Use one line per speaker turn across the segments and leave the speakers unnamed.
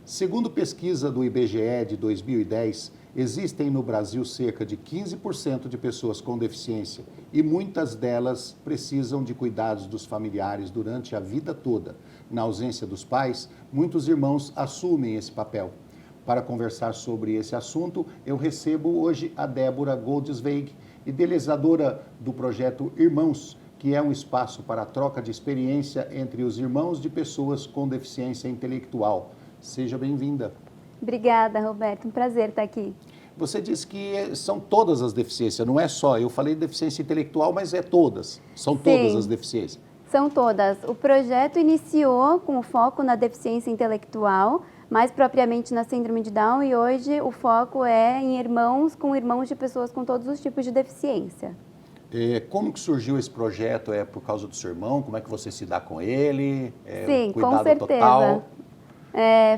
Segundo pesquisa do IBGE de 2010, existem no Brasil cerca de 15% de pessoas com deficiência e muitas delas precisam de cuidados dos familiares durante a vida toda. Na ausência dos pais, muitos irmãos assumem esse papel. Para conversar sobre esse assunto, eu recebo hoje a Débora Goldsweig, idealizadora do projeto Irmãos, que é um espaço para a troca de experiência entre os irmãos de pessoas com deficiência intelectual. Seja bem-vinda.
Obrigada, Roberto. Um prazer estar aqui.
Você disse que são todas as deficiências, não é só. Eu falei deficiência intelectual, mas é todas. São todas as deficiências.
São todas. O projeto iniciou com foco na deficiência intelectual, mais propriamente na síndrome de Down, e hoje o foco é em irmãos de pessoas com todos os tipos de deficiência.
Como que surgiu esse projeto? É por causa do seu irmão? Como é que você se dá com ele?
Sim,
cuidado
com certeza.
Total?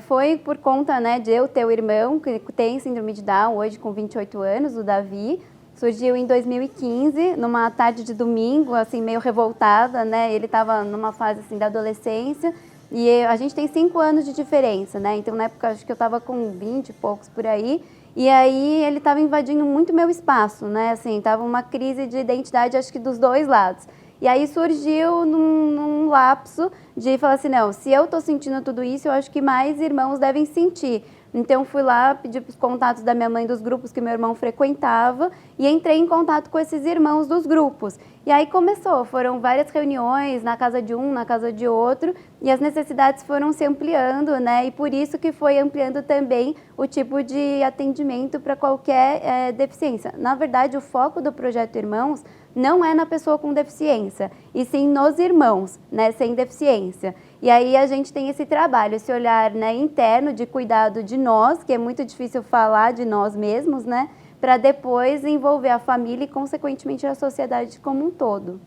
Foi por conta, né, de eu ter o irmão que tem síndrome de Down, hoje com 28 anos, o Davi. Surgiu em 2015, numa tarde de domingo, assim, meio revoltada, né? Ele estava numa fase, assim, da adolescência. E a gente tem 5 anos de diferença, né? Então, na época, acho que eu estava com 20 e poucos por aí. E aí, ele estava invadindo muito meu espaço, né? Assim, estava uma crise de identidade, acho que dos dois lados. E aí surgiu num lapso de falar assim, não, se eu estou sentindo tudo isso, eu acho que mais irmãos devem sentir. Então, fui lá, pedi os contatos da minha mãe dos grupos que meu irmão frequentava e entrei em contato com esses irmãos dos grupos. E aí começou, foram várias reuniões na casa de um, na casa de outro, e as necessidades foram se ampliando, né? E por isso que foi ampliando também o tipo de atendimento para qualquer deficiência. Na verdade, o foco do Projeto Irmãos não é na pessoa com deficiência, e sim nos irmãos, né, sem deficiência. E aí a gente tem esse trabalho, esse olhar, né, interno de cuidado de nós, que é muito difícil falar de nós mesmos, né, para depois envolver a família e, consequentemente, a sociedade como um todo.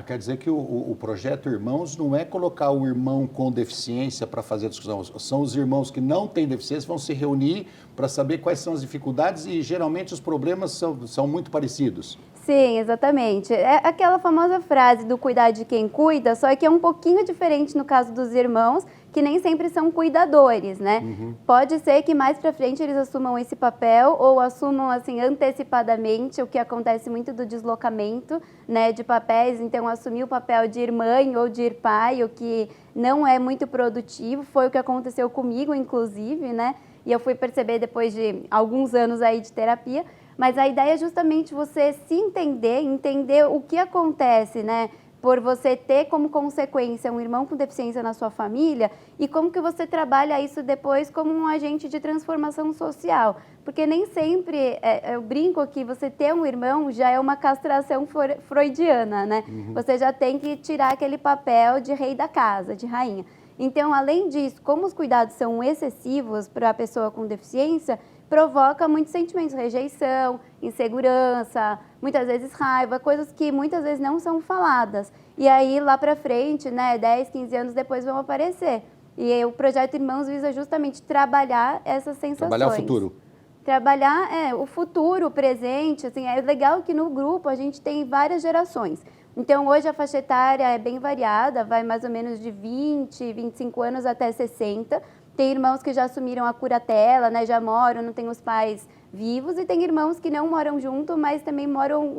Quer dizer que o projeto Irmãos não é colocar o irmão com deficiência para fazer a discussão, são os irmãos que não têm deficiência, vão se reunir para saber quais são as dificuldades e geralmente os problemas são muito parecidos.
Sim, exatamente. É aquela famosa frase do cuidar de quem cuida, só que é um pouquinho diferente no caso dos irmãos, que nem sempre são cuidadores, né? Pode ser que mais pra frente eles assumam esse papel ou assumam, assim, antecipadamente, o que acontece muito do deslocamento, né, de papéis. Então, assumir o papel de ir mãe ou de ir pai, o que não é muito produtivo, foi o que aconteceu comigo, inclusive, né? E eu fui perceber depois de alguns anos aí de terapia. Mas a ideia é justamente você se entender o que acontece, né? Por você ter como consequência um irmão com deficiência na sua família e como que você trabalha isso depois como um agente de transformação social. Porque nem sempre, eu brinco que você ter um irmão já é uma castração freudiana, né? Você já tem que tirar aquele papel de rei da casa, de rainha. Então, além disso, como os cuidados são excessivos para a pessoa com deficiência, provoca muitos sentimentos, rejeição, insegurança, muitas vezes raiva, coisas que muitas vezes não são faladas. E aí, lá pra frente, né, 10, 15 anos depois vão aparecer. E o Projeto Irmãos visa justamente trabalhar essas sensações.
Trabalhar o futuro.
Trabalhar o futuro, o presente. Assim, é legal que no grupo a gente tem várias gerações. Então, hoje a faixa etária é bem variada, vai mais ou menos de 20, 25 anos até 60. Tem irmãos que já assumiram a curatela, né, já moram, não tem os pais vivos, e tem irmãos que não moram junto, mas também moram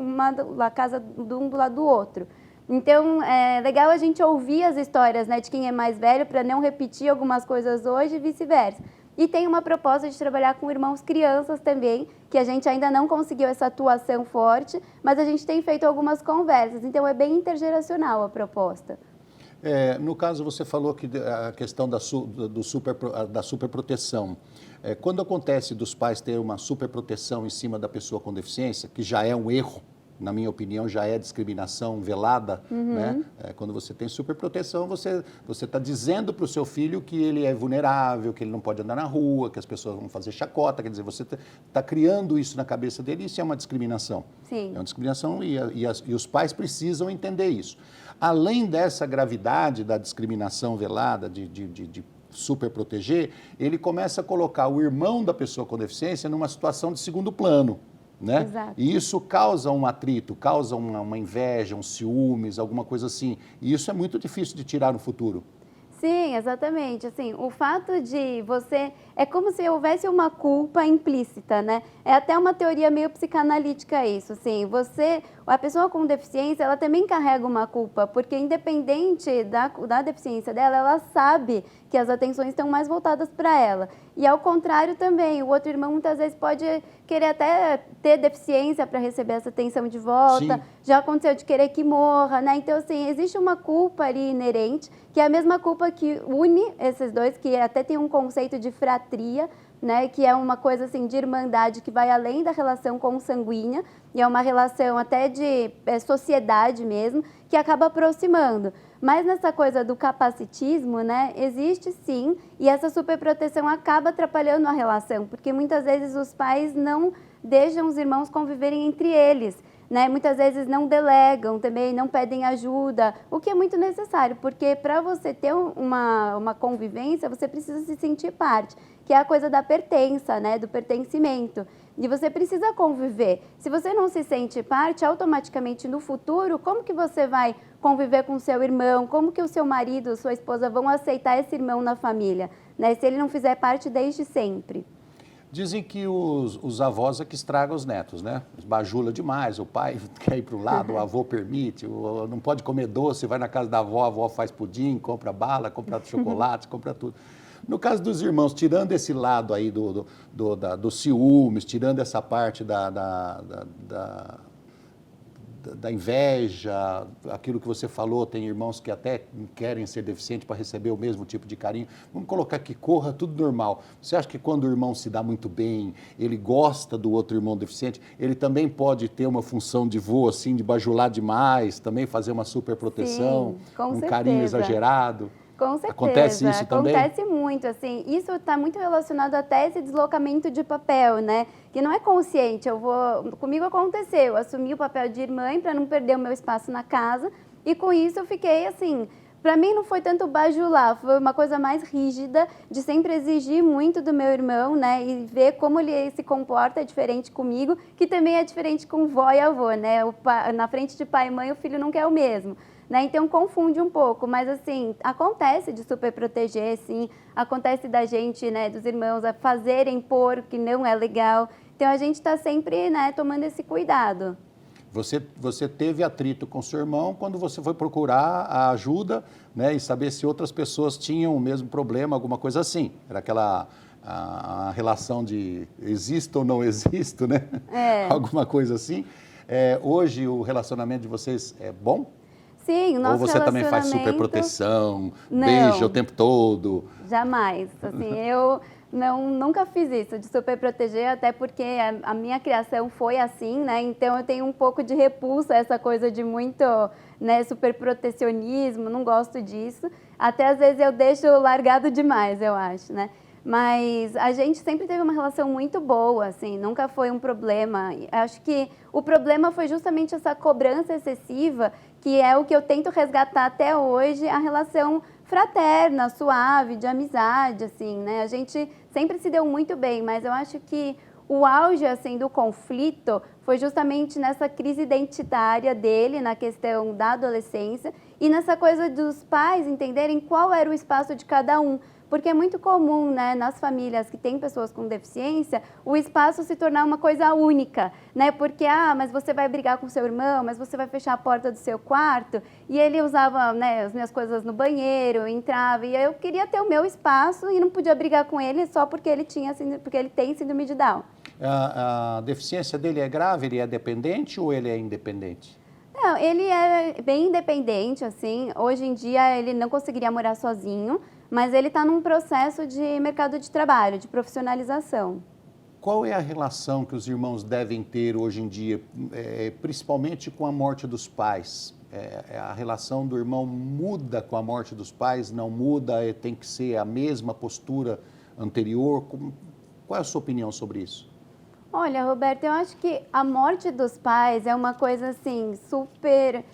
na casa de um do lado do outro. Então, é legal a gente ouvir as histórias, né, de quem é mais velho para não repetir algumas coisas hoje e vice-versa. E tem uma proposta de trabalhar com irmãos crianças também, que a gente ainda não conseguiu essa atuação forte, mas a gente tem feito algumas conversas, então é bem intergeracional a proposta.
No caso, você falou que a questão da superproteção. Quando acontece dos pais terem uma superproteção em cima da pessoa com deficiência, que já é um erro, na minha opinião, já é discriminação velada, né? Quando você tem superproteção, você está dizendo para o seu filho que ele é vulnerável, que ele não pode andar na rua, que as pessoas vão fazer chacota, quer dizer, você está criando isso na cabeça dele, isso é uma discriminação.
Sim.
É uma discriminação e os pais precisam entender isso. Além dessa gravidade da discriminação velada, de superproteger, ele começa a colocar o irmão da pessoa com deficiência numa situação de segundo plano. Né?
Exato.
E isso causa um atrito, causa uma inveja, um ciúmes, alguma coisa assim. E isso é muito difícil de tirar no futuro.
Sim, exatamente. Assim, o fato de você... É como se houvesse uma culpa implícita, né? É até uma teoria meio psicanalítica isso, assim. A pessoa com deficiência, ela também carrega uma culpa, porque independente da deficiência dela, ela sabe que as atenções estão mais voltadas para ela. E ao contrário também, o outro irmão muitas vezes pode querer até ter deficiência para receber essa atenção de volta.
Sim.
Já aconteceu de querer que morra, né? Então, assim, existe uma culpa ali inerente, que é a mesma culpa que une esses dois, que até tem um conceito de fratria, né, que é uma coisa assim de irmandade que vai além da relação consanguínea e é uma relação até de sociedade mesmo, que acaba aproximando. Mas nessa coisa do capacitismo, né, existe sim, e essa superproteção acaba atrapalhando a relação, porque muitas vezes os pais não deixam os irmãos conviverem entre eles. Né? Muitas vezes não delegam também, não pedem ajuda, o que é muito necessário, porque para você ter uma convivência, você precisa se sentir parte, que é a coisa da pertença, né? Do pertencimento. E você precisa conviver. Se você não se sente parte, automaticamente no futuro, como que você vai conviver com seu irmão? Como que o seu marido, sua esposa vão aceitar esse irmão na família, né? Se ele não fizer parte desde sempre.
Dizem que os avós é que estragam os netos, né? Bajula demais, o pai quer ir para um lado, o avô permite, não pode comer doce, vai na casa da avó, a avó faz pudim, compra bala, compra chocolate, compra tudo. No caso dos irmãos, tirando esse lado aí do ciúmes, tirando essa parte da inveja, aquilo que você falou, tem irmãos que até querem ser deficientes para receber o mesmo tipo de carinho. Vamos colocar que corra tudo normal. Você acha que quando o irmão se dá muito bem, ele gosta do outro irmão deficiente, ele também pode ter uma função de vô, assim, de bajular demais, também fazer uma super proteção,
com certeza.
Carinho exagerado?
Com certeza.
Acontece isso também?
Acontece muito, assim, isso está muito relacionado até a esse deslocamento de papel, né? Que não é consciente, comigo aconteceu, eu assumi o papel de irmã para não perder o meu espaço na casa e com isso eu fiquei assim, para mim não foi tanto bajular, foi uma coisa mais rígida de sempre exigir muito do meu irmão, né? E ver como ele se comporta diferente comigo, que também é diferente com vó e avô, né? Na frente de pai e mãe o filho não quer o mesmo. Né? Então confunde um pouco, mas assim, acontece de super proteger, sim, acontece da gente, né, dos irmãos a fazerem por que não é legal, então a gente está sempre, né, tomando esse cuidado.
Você teve atrito com seu irmão quando você foi procurar a ajuda, né, e saber se outras pessoas tinham o mesmo problema, alguma coisa assim, era aquela a relação de existo ou não existo, né, alguma coisa assim. Hoje o relacionamento de vocês é bom?
Sim, o nosso
Ou você também faz super proteção, beija o tempo todo?
Jamais. Assim, eu nunca fiz isso de super proteger, até porque a minha criação foi assim, né? Então eu tenho um pouco de repulsa a essa coisa de muito, né, super protecionismo, não gosto disso. Até às vezes eu deixo largado demais, eu acho, né? Mas a gente sempre teve uma relação muito boa, assim, nunca foi um problema. Acho que o problema foi justamente essa cobrança excessiva, que é o que eu tento resgatar até hoje, a relação fraterna, suave, de amizade, assim, né? A gente sempre se deu muito bem, mas eu acho que o auge, assim, do conflito foi justamente nessa crise identitária dele, na questão da adolescência, e nessa coisa dos pais entenderem qual era o espaço de cada um. Porque é muito comum, né, nas famílias que têm pessoas com deficiência, o espaço se tornar uma coisa única, né? Porque, mas você vai brigar com seu irmão, mas você vai fechar a porta do seu quarto. E ele usava, né, as minhas coisas no banheiro, entrava, e eu queria ter o meu espaço e não podia brigar com ele só porque ele tem síndrome de Down.
A deficiência dele é grave, ele é dependente ou ele é independente?
Não, ele é bem independente, assim. Hoje em dia ele não conseguiria morar sozinho, mas ele está num processo de mercado de trabalho, de profissionalização.
Qual é a relação que os irmãos devem ter hoje em dia, principalmente com a morte dos pais? A relação do irmão muda com a morte dos pais? Não muda? Tem que ser a mesma postura anterior? Qual é a sua opinião sobre isso?
Olha, Roberto, eu acho que a morte dos pais é uma coisa assim super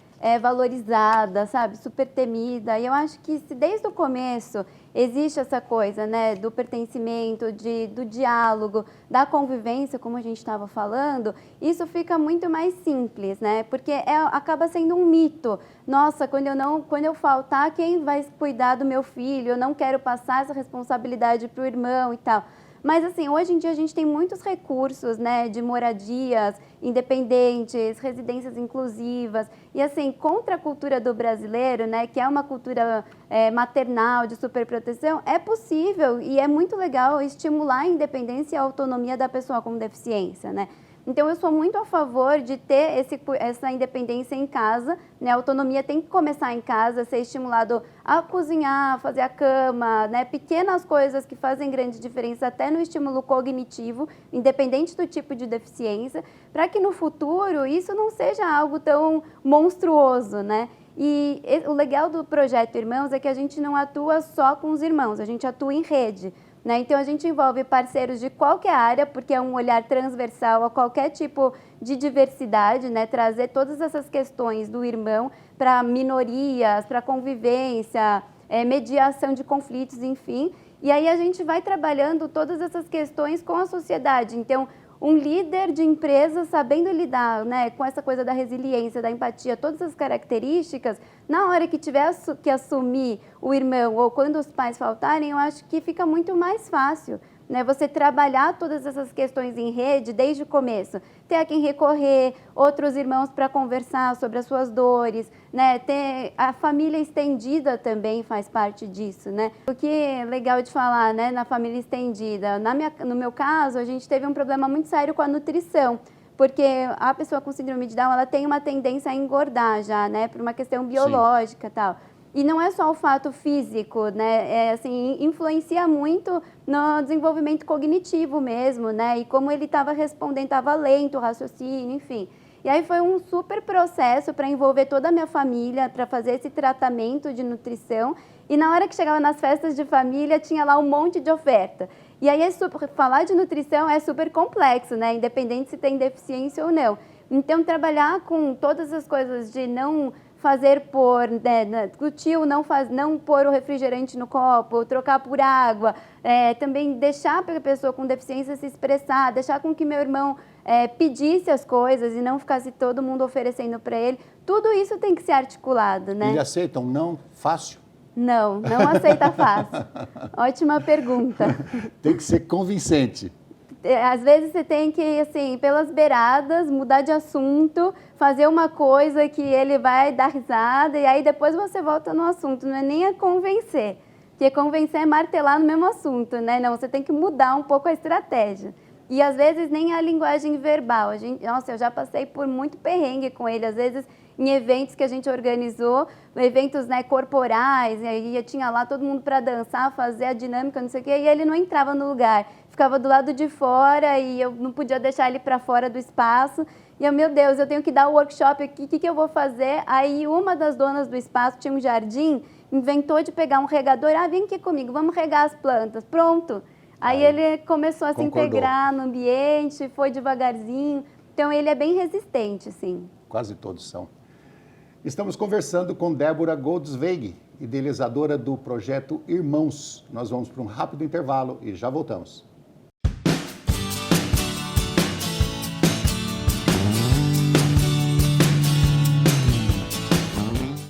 valorizada, sabe? Super temida. E eu acho que se desde o começo existe essa coisa, né, do pertencimento, do diálogo, da convivência, como a gente estava falando, isso fica muito mais simples, né? Porque acaba sendo um mito. Nossa, quando eu faltar, quem vai cuidar do meu filho? Eu não quero passar essa responsabilidade para o irmão e tal. Mas, assim, hoje em dia a gente tem muitos recursos, né, de moradias independentes, residências inclusivas. E, assim, contra a cultura do brasileiro, né, que é uma cultura maternal, de superproteção, é possível e é muito legal estimular a independência e a autonomia da pessoa com deficiência, né? Então, eu sou muito a favor de ter essa independência em casa, né? A autonomia tem que começar em casa, ser estimulado a cozinhar, fazer a cama, né? Pequenas coisas que fazem grande diferença até no estímulo cognitivo, independente do tipo de deficiência, para que no futuro isso não seja algo tão monstruoso, né? E o legal do Projeto Irmãos é que a gente não atua só com os irmãos, a gente atua em rede. Né? Então, a gente envolve parceiros de qualquer área, porque é um olhar transversal a qualquer tipo de diversidade, né? Trazer todas essas questões do irmão para minorias, para convivência, mediação de conflitos, enfim. E aí a gente vai trabalhando todas essas questões com a sociedade. Então, um líder de empresa sabendo lidar, né, com essa coisa da resiliência, da empatia, todas as características, na hora que tiver que assumir o irmão ou quando os pais faltarem, eu acho que fica muito mais fácil, né, você trabalhar todas essas questões em rede desde o começo, ter a quem recorrer, outros irmãos para conversar sobre as suas dores, né, ter a família estendida também faz parte disso, né. O que é legal de falar, né, na família estendida, no meu caso, a gente teve um problema muito sério com a nutrição, porque a pessoa com síndrome de Down, ela tem uma tendência a engordar já, né, por uma questão biológica e tal. E não é só o fato físico, né? Assim, influencia muito no desenvolvimento cognitivo mesmo, né? E como ele estava respondendo, estava lento o raciocínio, enfim. E aí foi um super processo para envolver toda a minha família, para fazer esse tratamento de nutrição. E na hora que chegava nas festas de família, tinha lá um monte de oferta. E aí falar de nutrição é super complexo, né? Independente se tem deficiência ou não. Então, trabalhar com todas as coisas de não fazer o tio não pôr o refrigerante no copo, trocar por água, também deixar para a pessoa com deficiência se expressar, deixar com que meu irmão pedisse as coisas e não ficasse todo mundo oferecendo para ele. Tudo isso tem que ser articulado, né?
Ele aceita um não fácil?
Não aceita fácil. Ótima pergunta.
Tem que ser convincente.
Às vezes você tem que, assim, pelas beiradas, mudar de assunto, fazer uma coisa que ele vai dar risada e aí depois você volta no assunto, não é nem a convencer. Porque convencer é martelar no mesmo assunto, né? Não, você tem que mudar um pouco a estratégia. E às vezes nem a linguagem verbal. Nossa, eu já passei por muito perrengue com ele, às vezes em eventos que a gente organizou, eventos, né, corporais, e aí tinha lá todo mundo para dançar, fazer a dinâmica, não sei o quê, e ele não entrava no lugar, ficava do lado de fora e eu não podia deixar ele para fora do espaço. E eu, meu Deus, eu tenho que dar o workshop aqui, o que eu vou fazer? Aí uma das donas do espaço, tinha um jardim, inventou de pegar um regador, vem aqui comigo, vamos regar as plantas, pronto. Aí ele começou a se integrar no ambiente, foi devagarzinho, então ele é bem resistente, sim.
Quase todos são. Estamos conversando com Débora Goldsweig, idealizadora do projeto Irmãos. Nós vamos para um rápido intervalo e já voltamos.